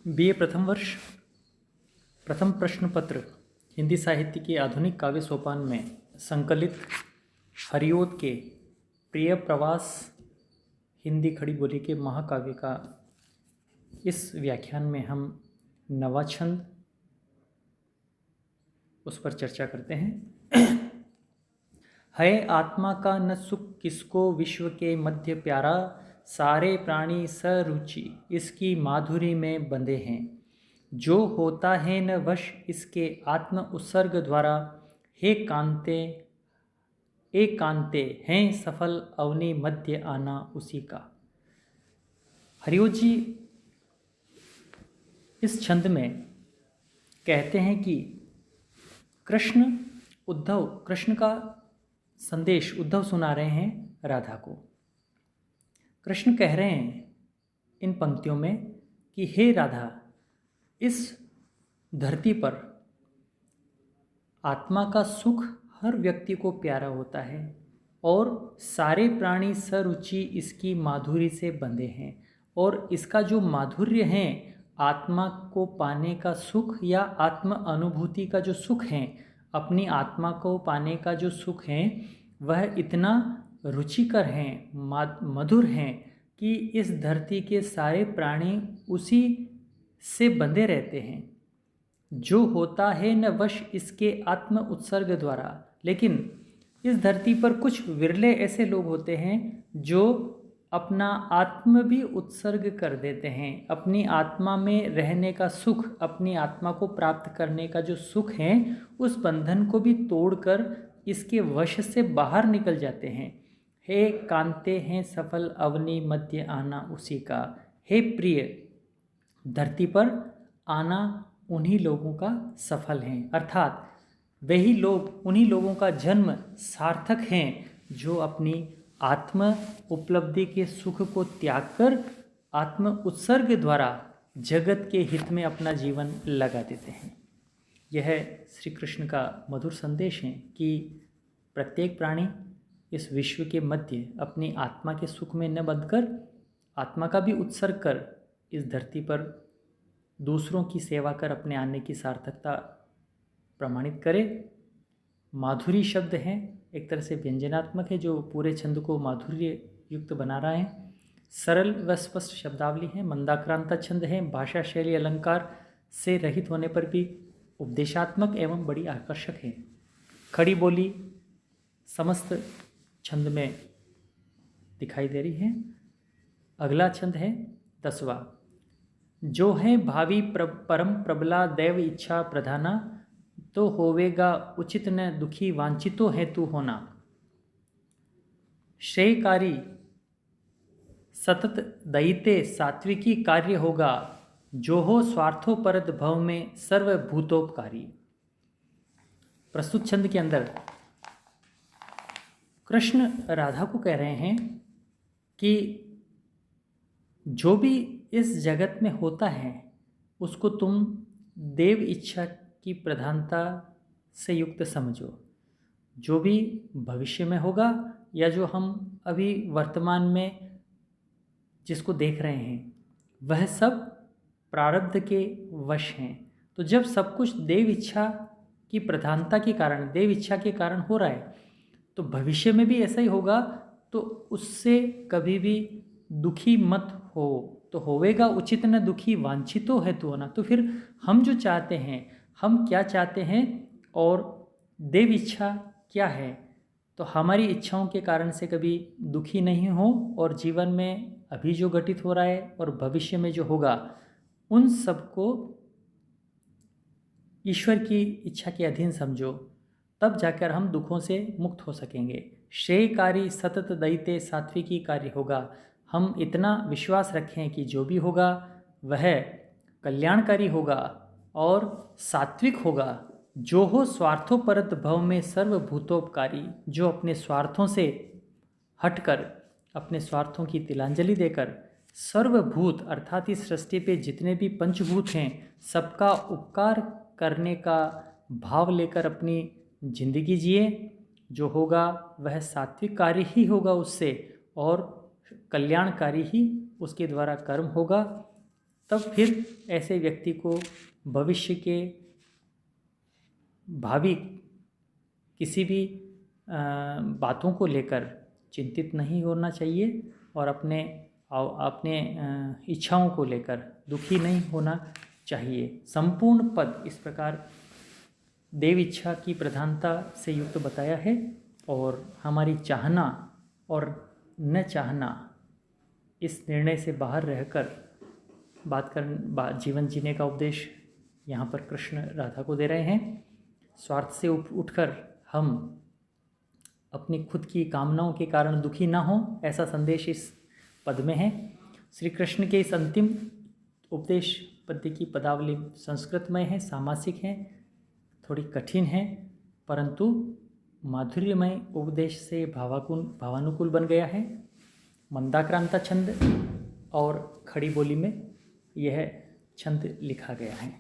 BA प्रथम वर्ष प्रथम प्रश्न पत्र हिंदी साहित्य के आधुनिक काव्य सोपान में संकलित हरिओद के प्रिय प्रवास हिंदी खड़ी बोली के महाकाव्य का इस व्याख्यान में हम नवा छंद उस पर चर्चा करते हैं। है आत्मा का न सुख किसको विश्व के मध्य प्यारा, सारे प्राणी सरुचि इसकी माधुरी में बंधे हैं। जो होता है न वश इसके आत्म उत्सर्ग द्वारा, हे कांते हैं सफल अवनि मध्य आना उसी का। हरिओद जी इस छंद में कहते हैं कि कृष्ण का संदेश उद्धव सुना रहे हैं राधा को। कृष्ण कह रहे हैं इन पंक्तियों में कि हे राधा, इस धरती पर आत्मा का सुख हर व्यक्ति को प्यारा होता है और सारे प्राणी सरुचि इसकी माधुरी से बंधे हैं। और इसका जो माधुर्य है, आत्मा को पाने का सुख या आत्म अनुभूति का जो सुख है, अपनी आत्मा को पाने का जो सुख है, वह इतना रुचिकर है, मधुर है कि इस धरती के सारे प्राणी उसी से बंधे रहते हैं। जो होता है न वश इसके आत्म उत्सर्ग द्वारा। लेकिन इस धरती पर कुछ विरले ऐसे लोग होते हैं जो अपना आत्म भी उत्सर्ग कर देते हैं। अपनी आत्मा में रहने का सुख, अपनी आत्मा को प्राप्त करने का जो सुख है, उस बंधन को भी तोड़कर इसके वश से बाहर निकल जाते हैं। हे कांते हैं सफल अवनि मध्य आना उसी का। हे प्रिय, धरती पर आना उन्हीं लोगों का सफल है, अर्थात वही लोग, उन्हीं लोगों का जन्म सार्थक हैं जो अपनी आत्म उपलब्धि के सुख को त्याग कर आत्म उत्सर्ग द्वारा जगत के हित में अपना जीवन लगा देते हैं। यह श्री कृष्ण का मधुर संदेश है कि प्रत्येक प्राणी इस विश्व के मध्य अपनी आत्मा के सुख में न बंधकर आत्मा का भी उत्सर्ग कर इस धरती पर दूसरों की सेवा कर अपने आने की सार्थकता प्रमाणित करे। माधुरी शब्द है, एक तरह से व्यंजनात्मक है, जो पूरे छंद को माधुर्य युक्त बना रहा है। सरल व स्पष्ट शब्दावली है, मंदाक्रांता छंद है, भाषा शैली अलंकार से रहित होने पर भी उपदेशात्मक एवं बड़ी आकर्षक है। खड़ी बोली समस्त छंद में दिखाई दे रही है। अगला छंद है 10वां। जो है भावी परम प्रबला दैव इच्छा प्रधाना, तो होवेगा उचित न दुखी वांछितो है तू होना। श्रेयकारी सतत दयिते सात्विकी कार्य होगा, जो हो स्वार्थोपरत भव में सर्वभूतोपकारी। प्रस्तुत छंद के अंदर कृष्ण राधा को कह रहे हैं कि जो भी इस जगत में होता है उसको तुम देव इच्छा की प्रधानता से युक्त समझो। जो भी भविष्य में होगा या जो हम अभी वर्तमान में जिसको देख रहे हैं, वह सब प्रारब्ध के वश हैं। तो जब सब कुछ देव इच्छा की प्रधानता के कारण, देव इच्छा के कारण हो रहा है, तो भविष्य में भी ऐसा ही होगा। तो उससे कभी भी दुखी मत हो। तो होवेगा उचित न दुखी वांछितो है तो होना। तो फिर हम जो चाहते हैं, हम क्या चाहते हैं और देव इच्छा क्या है, तो हमारी इच्छाओं के कारण से कभी दुखी नहीं हो और जीवन में अभी जो घटित हो रहा है और भविष्य में जो होगा, उन सबको ईश्वर की इच्छा के अधीन समझो, तब जाकर हम दुखों से मुक्त हो सकेंगे। श्रेयकारी सतत दयिते सात्विकी कार्य होगा। हम इतना विश्वास रखें कि जो भी होगा वह कल्याणकारी होगा और सात्विक होगा। जो हो स्वार्थोपरत भव में सर्वभूतोपकारी, जो अपने स्वार्थों से हटकर, अपने स्वार्थों की तिलांजलि देकर सर्वभूत अर्थात इस सृष्टि पे जितने भी पंचभूत हैं, सबका उपकार करने का भाव लेकर अपनी जिंदगी जिए। जो होगा वह सात्विक कार्य ही होगा उससे, और कल्याणकारी ही उसके द्वारा कर्म होगा। तब फिर ऐसे व्यक्ति को भविष्य के भावी किसी भी बातों को लेकर चिंतित नहीं होना चाहिए और अपने इच्छाओं को लेकर दुखी नहीं होना चाहिए। संपूर्ण पद इस प्रकार देव इच्छा की प्रधानता से युक्त बताया है और हमारी चाहना और न चाहना इस निर्णय से बाहर रहकर जीवन जीने का उपदेश यहाँ पर कृष्ण राधा को दे रहे हैं। स्वार्थ से उठकर हम अपनी खुद की कामनाओं के कारण दुखी ना हो, ऐसा संदेश इस पद में है। श्री कृष्ण के इस अंतिम उपदेश पद्य की पदावली संस्कृतमय है, सामासिक है, थोड़ी कठिन है, परंतु माधुर्यमय उपदेश से भावानुकूल बन गया है। मंदाक्रांता छंद और खड़ी बोली में यह छंद लिखा गया है।